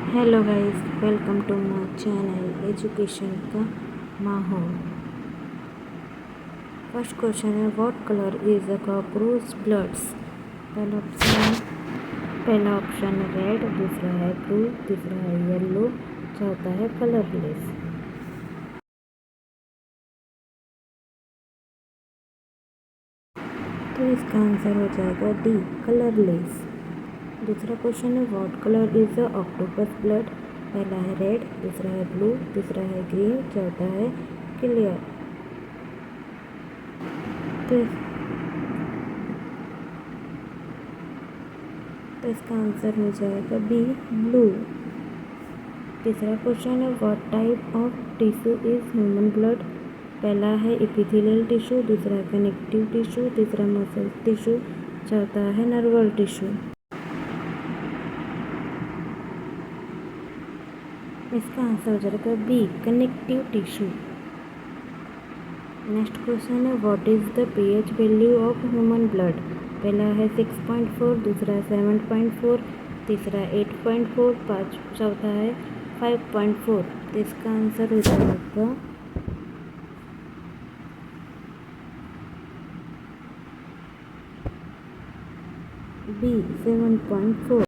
Hello guys, welcome to my channel education का माहौल। First question है, what colour is a cockroach bloods. पहला option है red, दूसरा है ब्लू, तीसरा है येलो, चौथा है कलरलेस। तो इसका आंसर हो जाएगा डी, कलरलेस। दूसरा क्वेश्चन है, what colour is a octopus blood. पहला है रेड, दूसरा है ब्लू, तीसरा है ग्रीन, चौथा है क्लियर। तो इसका आंसर हो जाएगा बी, ब्लू। तीसरा क्वेश्चन है, what type of tissue is human blood. पहला है एपिथेलियल टिश्यू, दूसरा है कनेक्टिव टिश्यू, तीसरा मसल टिश्यू, चौथा है नर्वल टिश्यू। इसका आंसर हो जाएगा B, connective tissue. Next question है, what is the pH value of human blood. पहला है 6.4, दूसरा है 7.4, तीसरा 8.4, चौथा है 5.4। तो इसका आंसर हो जाएगा बी, 7.4।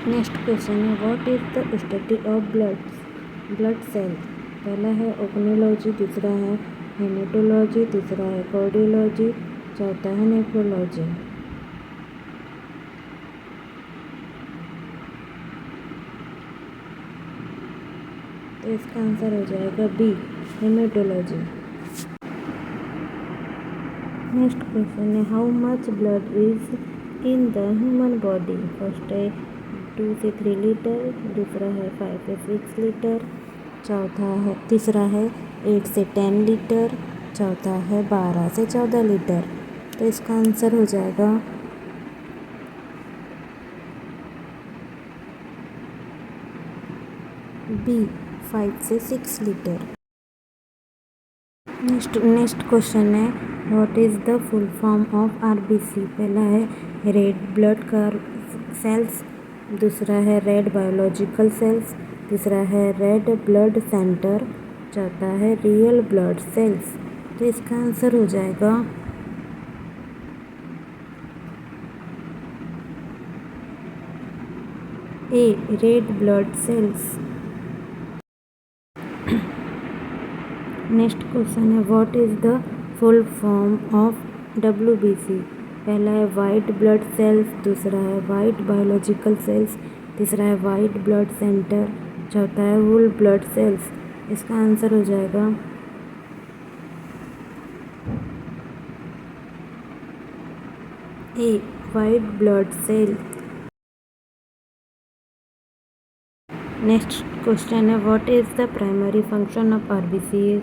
नेक्स्ट क्वेश्चन है, what is the study of blood cells. पहला है ऑर्गेनोलॉजी, दूसरा है हेमेटोलॉजी, तीसरा है कार्डियोलॉजी, चौथा है नेफ्रोलॉजी। तो इसका आंसर हो जाएगा बी, हेमेटोलॉजी। नेक्स्ट क्वेश्चन है, how much blood is in the human body. First है 2 से 3 लीटर, दूसरा है 5 से 6 लीटर, तीसरा है 8 से 10 लीटर, चौथा है 12 से 14 लीटर। तो इसका आंसर हो जाएगा बी, 5 से 6 लीटर। नेक्स्ट क्वेश्चन है, what is the full form of RBC. पहला है रेड ब्लड सेल्स, दूसरा है रेड बायोलॉजिकल सेल्स, तीसरा है रेड ब्लड सेंटर, चौथा है रियल ब्लड सेल्स। तो इसका आंसर हो जाएगा A, red blood cells. Next question है, what is the full form of WBC. पहला है वाइट ब्लड सेल्स, दूसरा है वाइट बायोलॉजिकल सेल्स, तीसरा है वाइट ब्लड सेंटर, चौथा है होल ब्लड सेल्स। इसका आंसर हो जाएगा A, white blood cell. Next question है, what is the primary function of RBC.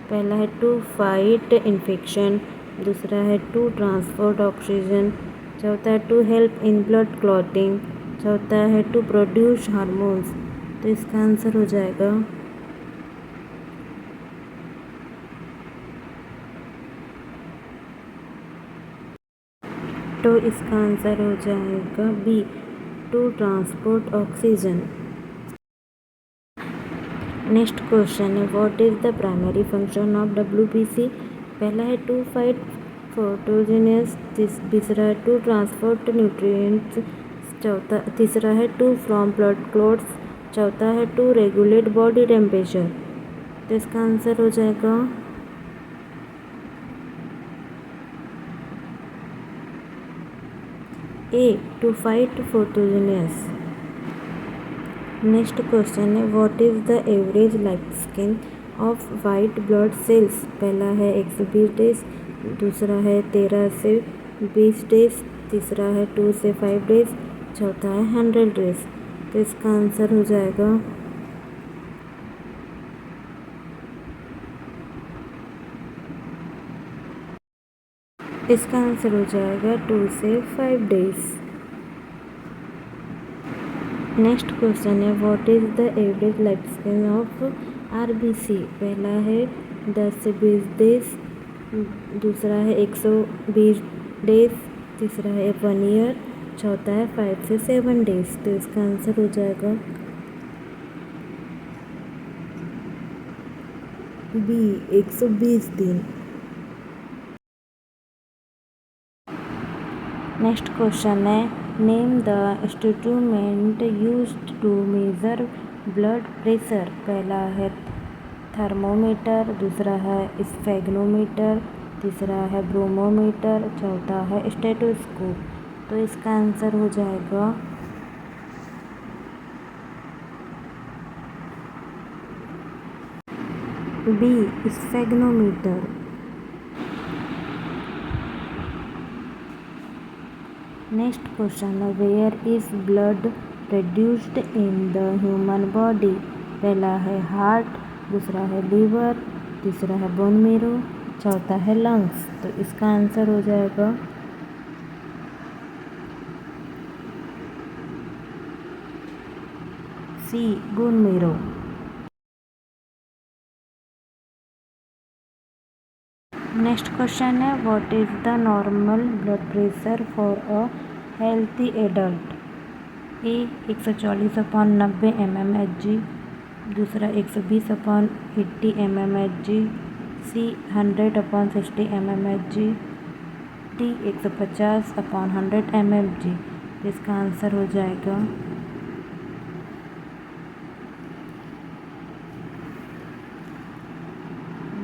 पहला है टू फाइट इन्फेक्शन, दूसरा है टू ट्रांसपोर्ट ऑक्सीजन, चौथा है to help in blood clotting, चौथा है टू प्रोड्यूस हार्मोन्स। तो इसका आंसर हो जाएगा इसका आंसर हो जाएगा B, to transport oxygen. Next question है, what is the primary function of WBC. पहला है टू फाइट फोटोजेनेस, दूसरा है टू ट्रांसपोर्ट न्यूट्रिएंट्स, तीसरा है टू फ्रॉम ब्लड क्लॉट्स, चौथा है टू रेगुलेट बॉडी टेम्परेचर। तो इसका आंसर हो जाएगा ए, टू फाइट फोटोजेनेस। नेक्स्ट क्वेश्चन है, what is the average life span of white blood cells. पहला है 120 डेज, दूसरा है 13 से 20 डेज, तीसरा है 2 से 5 डेज, चौथा है 100 डेज। तो इसका आंसर हो जाएगा हो जाएगा 2 से 5 डेज। नेक्स्ट क्वेश्चन है, what is the average life span of RBC. पहला है 10 से 20 डेज, दूसरा है 120 डेज, तीसरा है 1 ईयर, चौथा है 5 से 7 डेज। तो इसका आंसर हो जाएगा बी 120 दिन। नेक्स्ट क्वेश्चन है name the instrument used to measure blood pressure. पहला है थर्मोमीटर, दूसरा है स्फेग्नोमीटर, तीसरा है ब्रोमोमीटर, चौथा है स्टेथोस्कोप। तो इसका आंसर हो जाएगा बी स्फेग्नोमीटर। नेक्स्ट क्वेश्चन है where is blood produced in the human body. पहला है हार्ट, दूसरा है लीवर, तीसरा है बोन मेरो, चौथा है लंग्स। तो इसका आंसर हो जाएगा C bone marrow. Next question है what is the normal blood pressure for a healthy adult. A 140/90 mmHg, दूसरा 120/80 mmHg, C 100/60 mmHg, D 150/100 mmHg। इसका आंसर हो जाएगा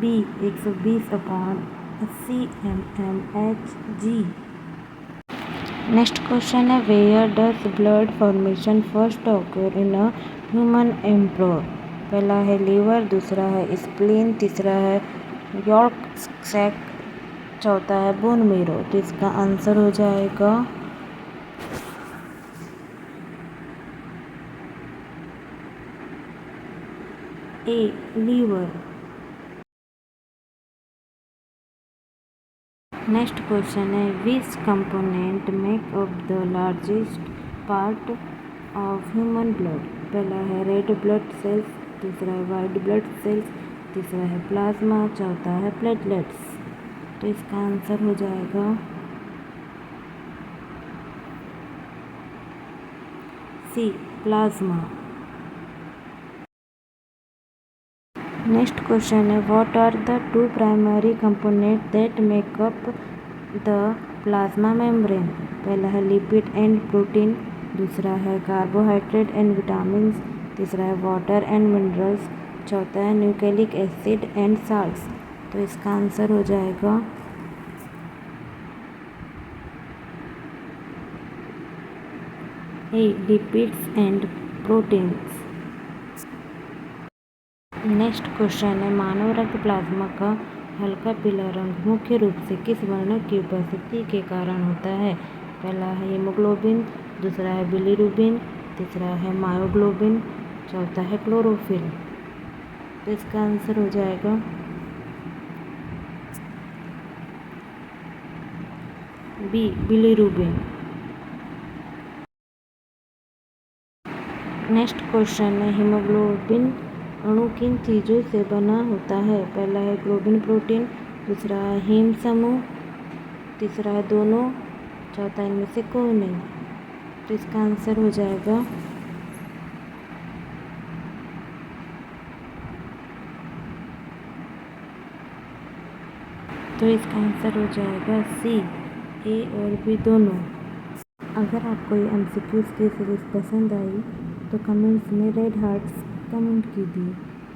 बी 120/80 mmHg। नेक्स्ट क्वेश्चन है where does blood formation first occur in a human embryo. पहला है liver, दूसरा है spleen, तीसरा है यॉर्क सैक, चौथा है बोन मेरो। तो इसका आंसर हो जाएगा ए लीवर। नेक्स्ट क्वेश्चन है विच component make up the largest part of human blood. पहला है रेड ब्लड सेल्स, दूसरा है वाइट ब्लड सेल्स, तीसरा है प्लाज्मा, चौथा है प्लेटलेट्स। तो इसका आंसर हो जाएगा सी प्लाज्मा। नेक्स्ट क्वेश्चन है what are the two primary component that make up the plasma membrane. पहला है लिपिड एंड प्रोटीन, दूसरा है कार्बोहाइड्रेट एंड विटामिन, तीसरा है वाटर एंड मिनरल्स, चौथा है न्यूक्लिक एसिड एंड साल्ट्स। तो इसका आंसर हो जाएगा A lipids and proteins. Next question है मानव रक्त प्लाज्मा का हल्का पीला रंग मुख्य रूप से किस वर्ण की उपस्थिति के कारण होता है। पहला है हीमोग्लोबिन, दूसरा है बिलीरुबिन, तीसरा है मायोग्लोबिन, चौथा है क्लोरोफिल। तो इसका आंसर हो जाएगा बी बिलीरुबिन। नेक्स्ट क्वेश्चन है हीमोग्लोबिन अणु किन चीज़ों से बना होता है। पहला है ग्लोबिन प्रोटीन, दूसरा है हीम समूह, तीसरा है दोनों, चौथा इनमें से कोई नहीं। तो इसका आंसर हो जाएगा सी ए और बी दोनों। अगर आपको ये MCQs की सीरीज पसंद आई तो कमेंट्स में रेड हार्ट्स कमेंट कीजिए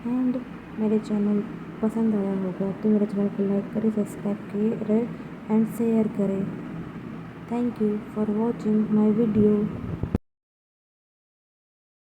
एंड मेरे चैनल पसंद आया होगा तो मेरे चैनल को लाइक करें, सब्सक्राइब करें एंड शेयर करें। Thank you for watching my video.